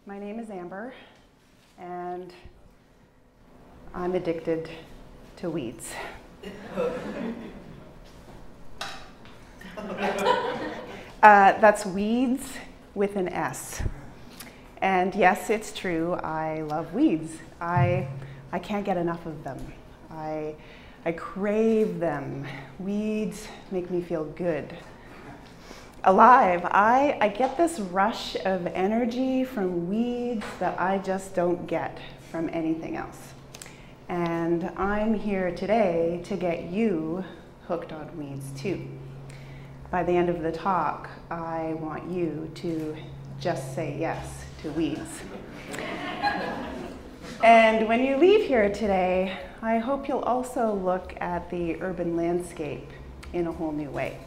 My name is Amber, and I'm addicted to weeds. That's weeds with an S. And yes, it's true, I love weeds. I can't get enough of them. I crave them. Weeds make me feel good. Alive. I get this rush of energy from weeds that I just don't get from anything else. And I'm here today to get you hooked on weeds too. By the end of the talk, I want you to just say yes to weeds. And when you leave here today, I hope you'll also look at the urban landscape in a whole new way.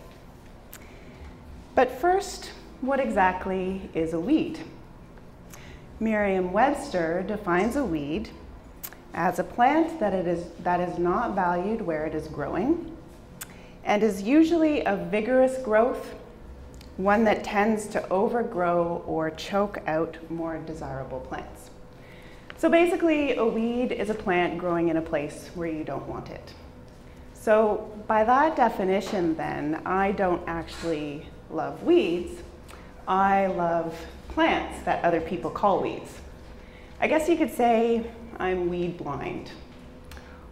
But first, what exactly is a weed? Merriam-Webster defines a weed as a plant that is not valued where it is growing and is usually of vigorous growth, one that tends to overgrow or choke out more desirable plants. So basically, a weed is a plant growing in a place where you don't want it. So by that definition then, I don't actually love weeds, I love plants that other people call weeds. I guess you could say I'm weed blind.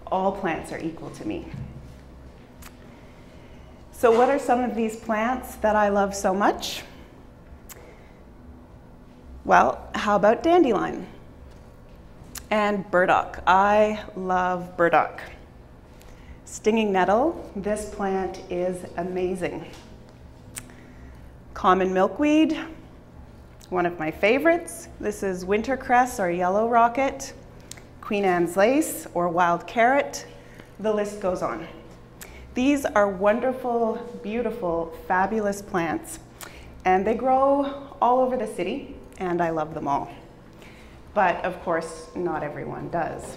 All plants are equal to me. So what are some of these plants that I love so much? Well, how about dandelion? And burdock. I love burdock. Stinging nettle, this plant is amazing. Common milkweed, one of my favorites. This is wintercress or yellow rocket, Queen Anne's lace or wild carrot. The list goes on. These are wonderful, beautiful, fabulous plants, and they grow all over the city, and I love them all. But of course, not everyone does.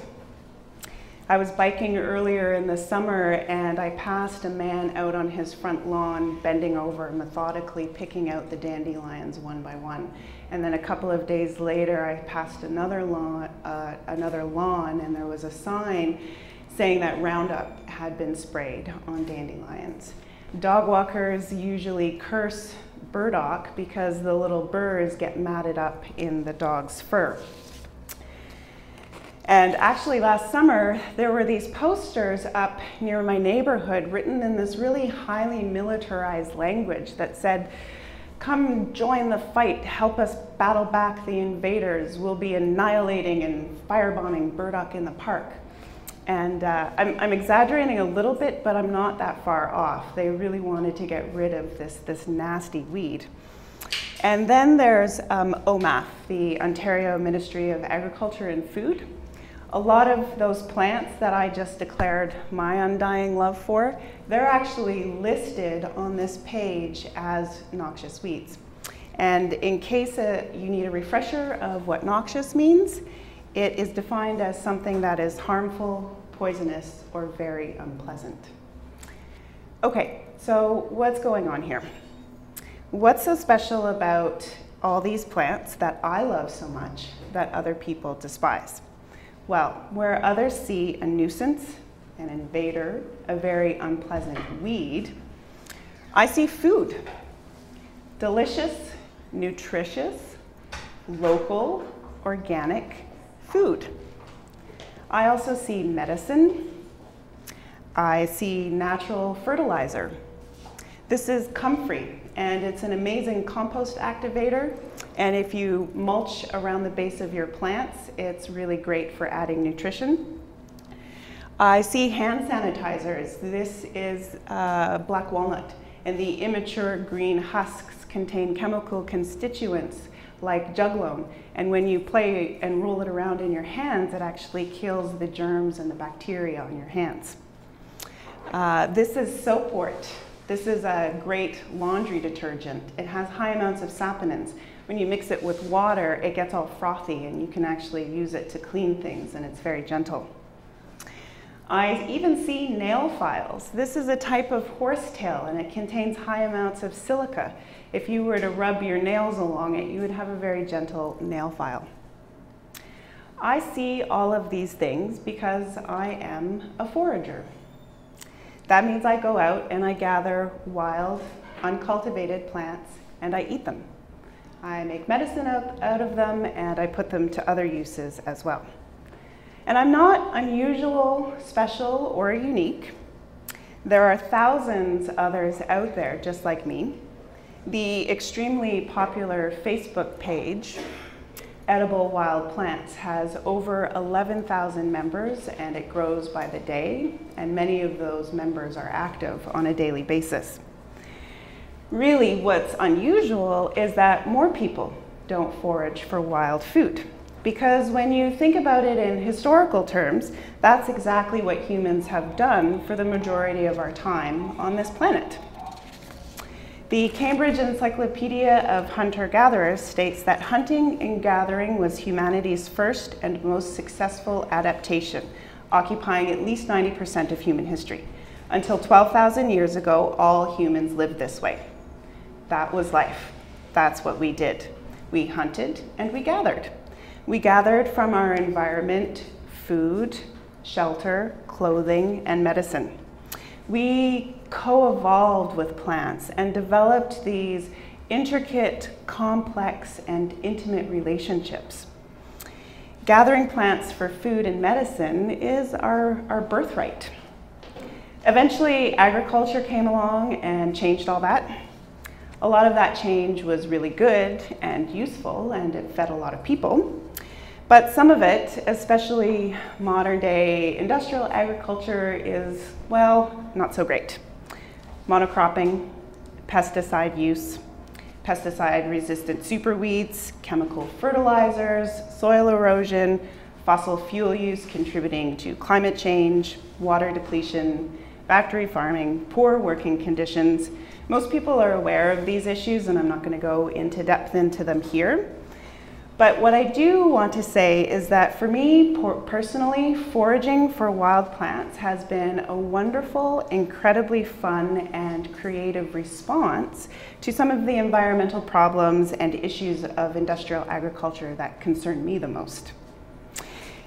I was biking earlier in the summer and I passed a man out on his front lawn bending over, methodically picking out the dandelions one by one. And then a couple of days later I passed another lawn and there was a sign saying that Roundup had been sprayed on dandelions. Dog walkers usually curse burdock because the little burrs get matted up in the dog's fur. And actually last summer, there were these posters up near my neighborhood written in this really highly militarized language that said, "Come join the fight, help us battle back the invaders. We'll be annihilating and firebombing burdock in the park." And I'm exaggerating a little bit, but I'm not that far off. They really wanted to get rid of this nasty weed. And then there's OMAF, the Ontario Ministry of Agriculture and Food. A lot of those plants that I just declared my undying love for, they're actually listed on this page as noxious weeds. And in case you need a refresher of what noxious means, it is defined as something that is harmful, poisonous, or very unpleasant. Okay, so what's going on here? What's so special about all these plants that I love so much that other people despise? Well, where others see a nuisance, an invader, a very unpleasant weed, I see food. Delicious, nutritious, local, organic food. I also see medicine. I see natural fertilizer. This is comfrey, and it's an amazing compost activator. And if you mulch around the base of your plants, it's really great for adding nutrition. I see hand sanitizers. This is black walnut, and the immature green husks contain chemical constituents like juglone. And when you play and roll it around in your hands, it actually kills the germs and the bacteria on your hands. This is soapwort. This is a great laundry detergent. It has high amounts of saponins. When you mix it with water, it gets all frothy, and you can actually use it to clean things, and it's very gentle. I even see nail files. This is a type of horsetail, and it contains high amounts of silica. If you were to rub your nails along it, you would have a very gentle nail file. I see all of these things because I am a forager. That means I go out and I gather wild, uncultivated plants, and I eat them. I make medicine out of them, and I put them to other uses as well. And I'm not unusual, special, or unique. There are thousands others out there just like me. The extremely popular Facebook page, Edible Wild Plants, has over 11,000 members, and it grows by the day, and many of those members are active on a daily basis. Really, what's unusual is that more people don't forage for wild food. Because when you think about it in historical terms, that's exactly what humans have done for the majority of our time on this planet. The Cambridge Encyclopedia of Hunter-Gatherers states that hunting and gathering was humanity's first and most successful adaptation, occupying at least 90% of human history. Until 12,000 years ago, all humans lived this way. That was life. That's what we did. We hunted and we gathered. We gathered from our environment food, shelter, clothing, and medicine. We co-evolved with plants and developed these intricate, complex, and intimate relationships. Gathering plants for food and medicine is our birthright. Eventually, agriculture came along and changed all that. A lot of that change was really good and useful, and it fed a lot of people. But some of it, especially modern day industrial agriculture, is, well, not so great. Monocropping, pesticide use, pesticide-resistant superweeds, chemical fertilizers, soil erosion, fossil fuel use contributing to climate change, water depletion, factory farming, poor working conditions. Most people are aware of these issues, and I'm not going to go into depth into them here. But what I do want to say is that for me personally, foraging for wild plants has been a wonderful, incredibly fun, and creative response to some of the environmental problems and issues of industrial agriculture that concern me the most.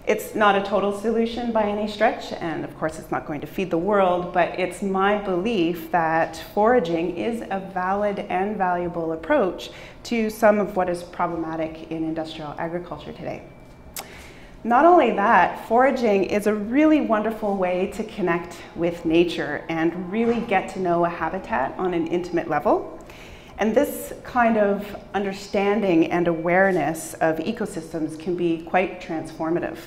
It's not a total solution by any stretch, and of course it's not going to feed the world, but it's my belief that foraging is a valid and valuable approach to some of what is problematic in industrial agriculture today. Not only that, foraging is a really wonderful way to connect with nature and really get to know a habitat on an intimate level. And this kind of understanding and awareness of ecosystems can be quite transformative.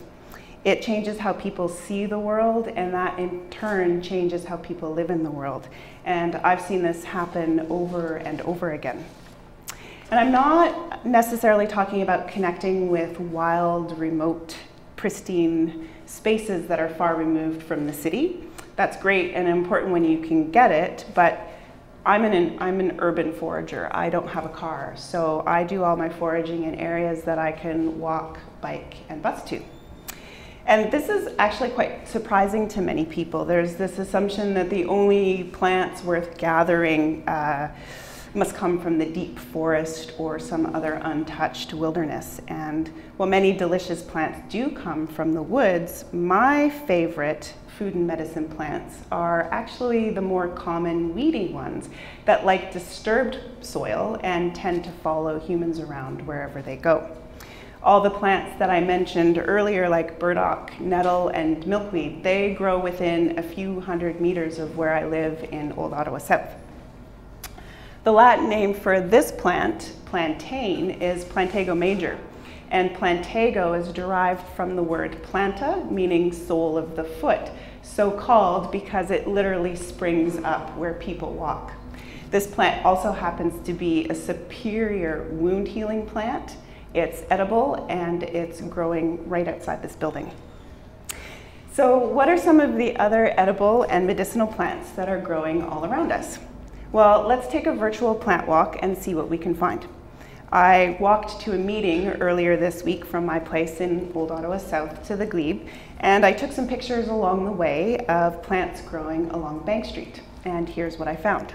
It changes how people see the world, and that in turn changes how people live in the world. And I've seen this happen over and over again. And I'm not necessarily talking about connecting with wild, remote, pristine spaces that are far removed from the city. That's great and important when you can get it, but I'm an urban forager. I don't have a car, so I do all my foraging in areas that I can walk, bike, and bus to. And this is actually quite surprising to many people. There's this assumption that the only plants worth gathering must come from the deep forest or some other untouched wilderness. And while many delicious plants do come from the woods, my favorite food and medicine plants are actually the more common weedy ones that like disturbed soil and tend to follow humans around wherever they go. All the plants that I mentioned earlier, like burdock, nettle, and milkweed, they grow within a few hundred meters of where I live in Old Ottawa South. The Latin name for this plant, plantain, is Plantago major. And plantago is derived from the word planta, meaning sole of the foot, so called because it literally springs up where people walk. This plant also happens to be a superior wound healing plant, It's edible and it's growing right outside this building. So what are some of the other edible and medicinal plants that are growing all around us? Well, let's take a virtual plant walk and see what we can find. I walked to a meeting earlier this week from my place in Old Ottawa South to the Glebe, and I took some pictures along the way of plants growing along Bank Street. And here's what I found.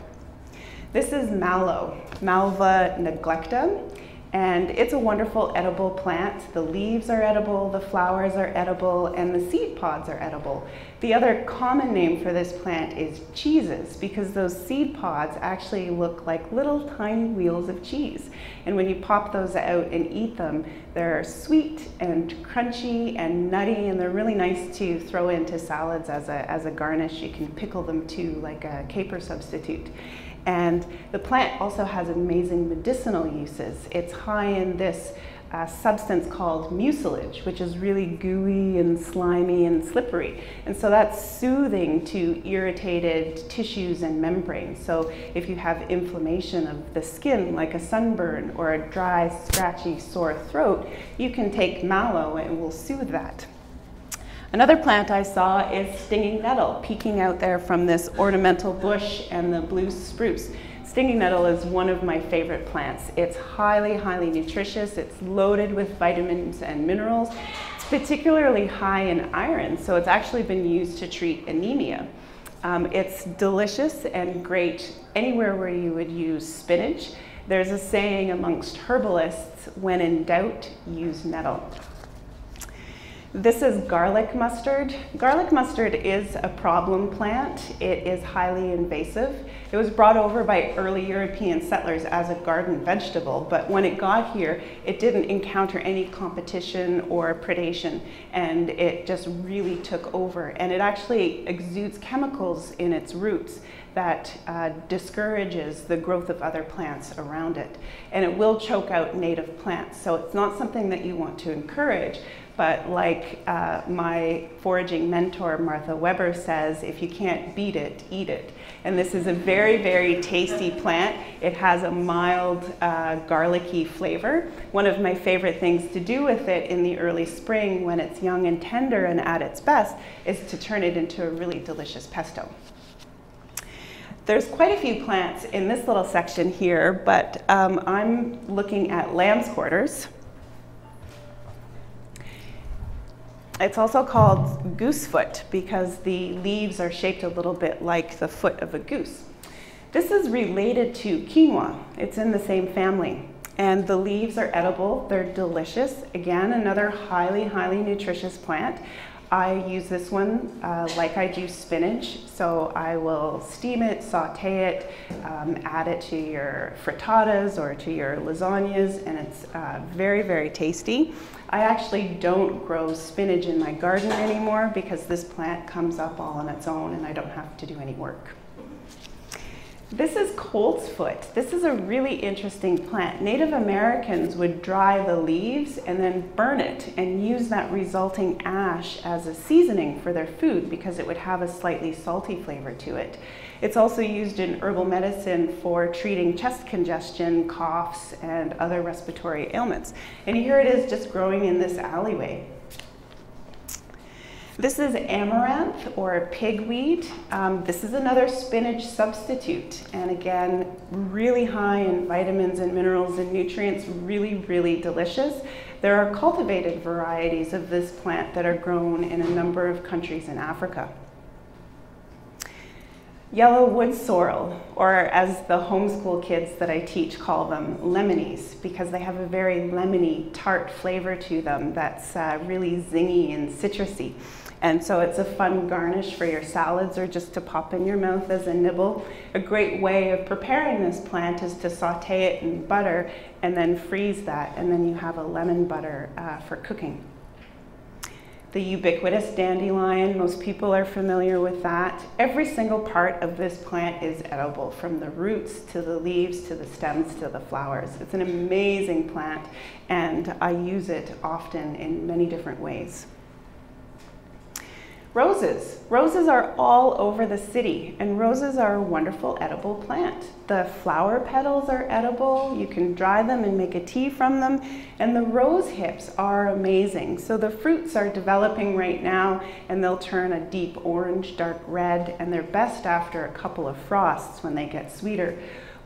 This is mallow, Malva neglecta, and it's a wonderful edible plant. The leaves are edible, the flowers are edible, and the seed pods are edible. The other common name for this plant is cheeses, because those seed pods actually look like little tiny wheels of cheese. And when you pop those out and eat them, they're sweet and crunchy and nutty, and they're really nice to throw into salads as a garnish. You can pickle them too, like a caper substitute. And the plant also has amazing medicinal uses. It's high in this substance called mucilage, which is really gooey and slimy and slippery. And so that's soothing to irritated tissues and membranes. So if you have inflammation of the skin, like a sunburn or a dry, scratchy, sore throat, you can take mallow and it will soothe that. Another plant I saw is stinging nettle, peeking out there from this ornamental bush and the blue spruce. Stinging nettle is one of my favorite plants. It's highly, highly nutritious. It's loaded with vitamins and minerals. It's particularly high in iron, so it's actually been used to treat anemia. It's delicious and great anywhere where you would use spinach. There's a saying amongst herbalists, when in doubt, use nettle. This is garlic mustard. Garlic mustard is a problem plant. It is highly invasive. It was brought over by early European settlers as a garden vegetable, but when it got here, it didn't encounter any competition or predation, and it just really took over. And it actually exudes chemicals in its roots that discourages the growth of other plants around it. And it will choke out native plants, so it's not something that you want to encourage. But like my foraging mentor, Martha Weber, says, if you can't beat it, eat it. And this is a very, very tasty plant. It has a mild garlicky flavor. One of my favorite things to do with it in the early spring when it's young and tender and at its best is to turn it into a really delicious pesto. There's quite a few plants in this little section here, but I'm looking at lamb's quarters. It's also called goosefoot because the leaves are shaped a little bit like the foot of a goose. This is related to quinoa. It's in the same family. And the leaves are edible. They're delicious. Again, another highly, highly nutritious plant. I use this one like I do spinach. So I will steam it, saute it, add it to your frittatas or to your lasagnas, and it's very, very tasty. I actually don't grow spinach in my garden anymore because this plant comes up all on its own and I don't have to do any work. This is coltsfoot. This is a really interesting plant. Native Americans would dry the leaves and then burn it and use that resulting ash as a seasoning for their food because it would have a slightly salty flavor to it. It's also used in herbal medicine for treating chest congestion, coughs, and other respiratory ailments. And here it is just growing in this alleyway. This is amaranth or pigweed. This is another spinach substitute. And again, really high in vitamins and minerals and nutrients, really, really delicious. There are cultivated varieties of this plant that are grown in a number of countries in Africa. Yellow wood sorrel, or as the homeschool kids that I teach call them, lemonies, because they have a very lemony, tart flavor to them that's really zingy and citrusy. And so it's a fun garnish for your salads or just to pop in your mouth as a nibble. A great way of preparing this plant is to saute it in butter and then freeze that, and then you have a lemon butter for cooking. The ubiquitous dandelion, most people are familiar with that. Every single part of this plant is edible, from the roots to the leaves to the stems to the flowers. It's an amazing plant, and I use it often in many different ways. Roses. Roses are all over the city, and roses are a wonderful edible plant. The flower petals are edible. You can dry them and make a tea from them, and the rose hips are amazing. So the fruits are developing right now, and they'll turn a deep orange, dark red, and they're best after a couple of frosts when they get sweeter,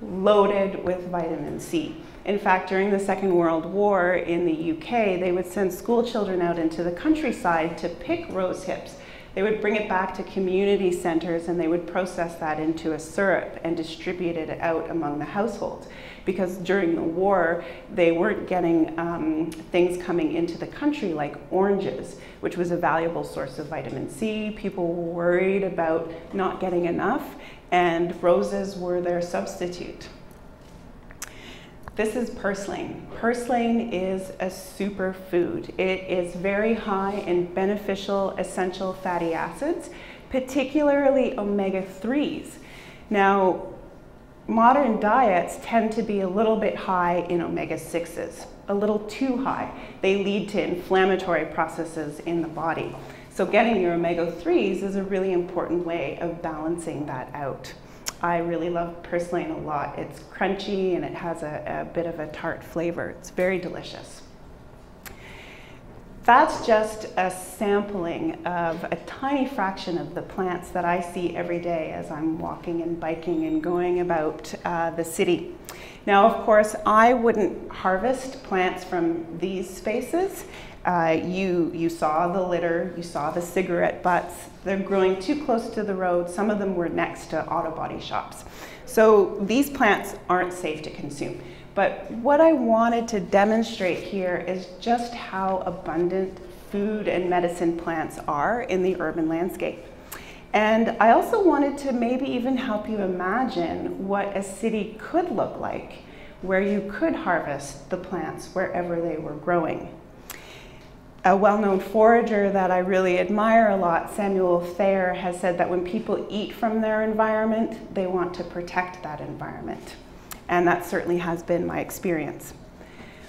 loaded with vitamin C. In fact, during the Second World War in the UK, they would send school children out into the countryside to pick rose hips. They would bring it back to community centers and they would process that into a syrup and distribute it out among the households. Because during the war, they weren't getting things coming into the country like oranges, which was a valuable source of vitamin C. People were worried about not getting enough, and roses were their substitute. This is purslane. Purslane is a superfood. It is very high in beneficial essential fatty acids, particularly omega-3s. Now, modern diets tend to be a little bit high in omega-6s, a little too high. They lead to inflammatory processes in the body. So getting your omega-3s is a really important way of balancing that out. I really love purslane a lot. It's crunchy and it has a bit of a tart flavor. It's very delicious. That's just a sampling of a tiny fraction of the plants that I see every day as I'm walking and biking and going about the city. Now, of course, I wouldn't harvest plants from these spaces. You saw the litter, you saw the cigarette butts. They're growing too close to the road. Some of them were next to auto body shops. So these plants aren't safe to consume. But what I wanted to demonstrate here is just how abundant food and medicine plants are in the urban landscape. And I also wanted to maybe even help you imagine what a city could look like, where you could harvest the plants wherever they were growing. A well-known forager that I really admire a lot, Samuel Thayer, has said that when people eat from their environment, they want to protect that environment. And that certainly has been my experience.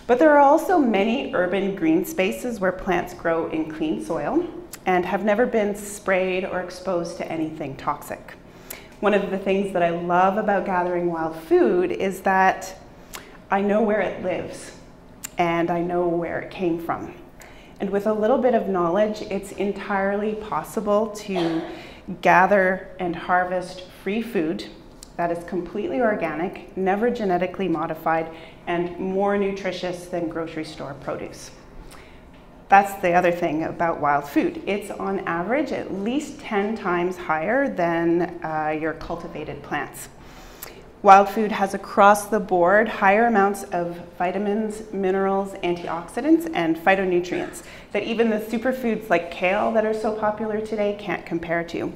But there are also many urban green spaces where plants grow in clean soil and have never been sprayed or exposed to anything toxic. One of the things that I love about gathering wild food is that I know where it lives and I know where it came from. And with a little bit of knowledge, it's entirely possible to gather and harvest free food that is completely organic, never genetically modified, and more nutritious than grocery store produce. That's the other thing about wild food. It's on average at least 10 times higher than your cultivated plants. Wild food has across the board higher amounts of vitamins, minerals, antioxidants, and phytonutrients that even the superfoods like kale that are so popular today can't compare to.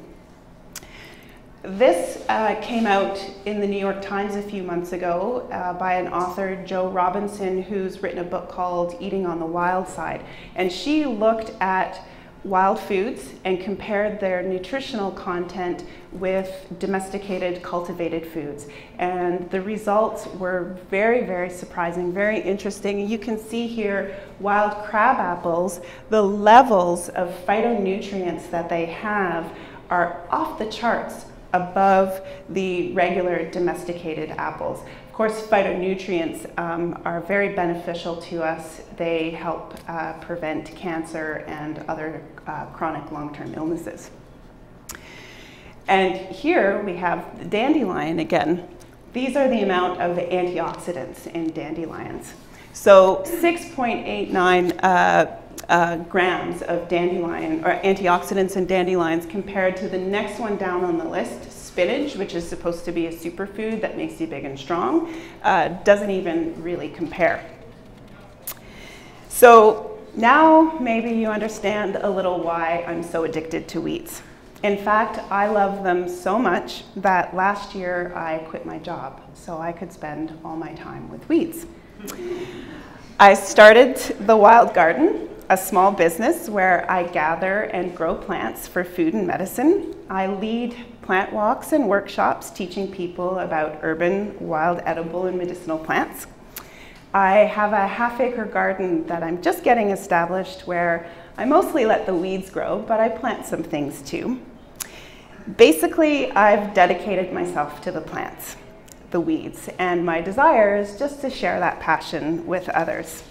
This came out in the New York Times a few months ago by an author, Jo Robinson, who's written a book called Eating on the Wild Side. And she looked at wild foods and compared their nutritional content with domesticated, cultivated foods. And the results were very, very surprising, very interesting. You can see here wild crab apples, the levels of phytonutrients that they have are off the charts above the regular domesticated apples. Of course, phytonutrients are very beneficial to us. They help prevent cancer and other chronic long-term illnesses. And here we have the dandelion again. These are the amount of antioxidants in dandelions. So 6.89 grams of dandelion or antioxidants in dandelions compared to the next one down on the list, spinach, which is supposed to be a superfood that makes you big and strong, doesn't even really compare. So now maybe you understand a little why I'm so addicted to wheats. In fact, I love them so much that last year I quit my job so I could spend all my time with weeds. I started the Wild Garden, a small business where I gather and grow plants for food and medicine. I lead plant walks and workshops teaching people about urban, wild, edible, and medicinal plants. I have a half-acre garden that I'm just getting established where I mostly let the weeds grow, but I plant some things too. Basically, I've dedicated myself to the plants, the weeds, and my desire is just to share that passion with others,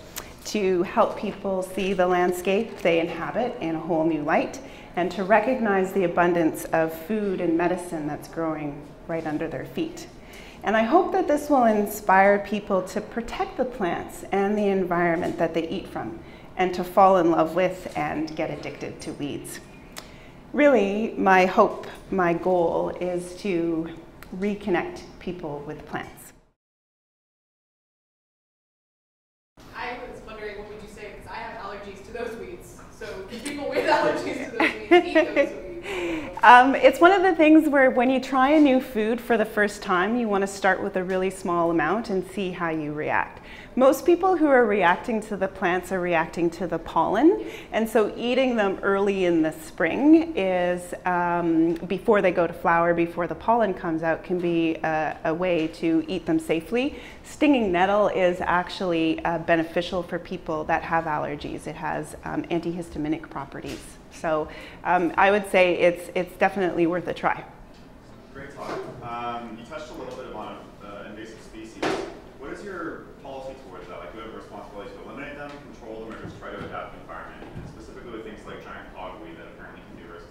to help people see the landscape they inhabit in a whole new light, and to recognize the abundance of food and medicine that's growing right under their feet. And I hope that this will inspire people to protect the plants and the environment that they eat from, and to fall in love with and get addicted to weeds. Really, my hope, my goal is to reconnect people with plants. I was wondering, what would you say, because I have allergies to those weeds. So can people with allergies to those weeds eat those weeds? It's one of the things where when you try a new food for the first time, you want to start with a really small amount and see how you react. Most people who are reacting to the plants are reacting to the pollen, and so eating them early in the spring is, before they go to flower, before the pollen comes out, can be a way to eat them safely. Stinging nettle is actually beneficial for people that have allergies. It has antihistaminic properties. So I would say it's definitely worth a try. Great talk. You touched a little bit on invasive species. What is your policy towards that? Like, do you have a responsibility to eliminate them, control them, or just try to adapt the environment? And specifically with things like giant hogweed that apparently can be a risk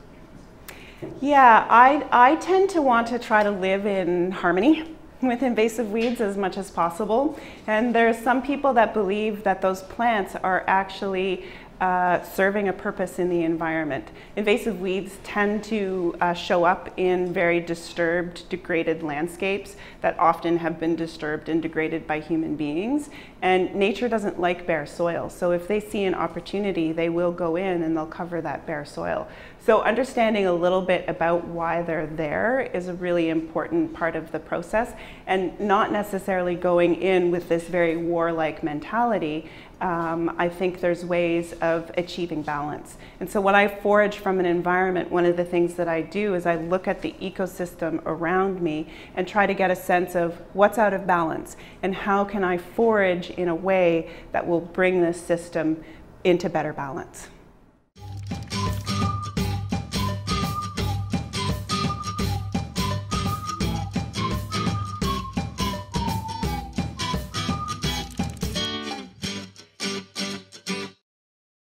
to humans. Yeah, I tend to want to try to live in harmony with invasive weeds as much as possible. And there's some people that believe that those plants are actually serving a purpose in the environment. Invasive weeds tend to show up in very disturbed, degraded landscapes that often have been disturbed and degraded by human beings. And nature doesn't like bare soil. So if they see an opportunity, they will go in and they'll cover that bare soil. So understanding a little bit about why they're there is a really important part of the process, and not necessarily going in with this very warlike mentality. I think there's ways of achieving balance. And so when I forage from an environment, one of the things that I do is I look at the ecosystem around me and try to get a sense of what's out of balance and how can I forage in a way that will bring this system into better balance.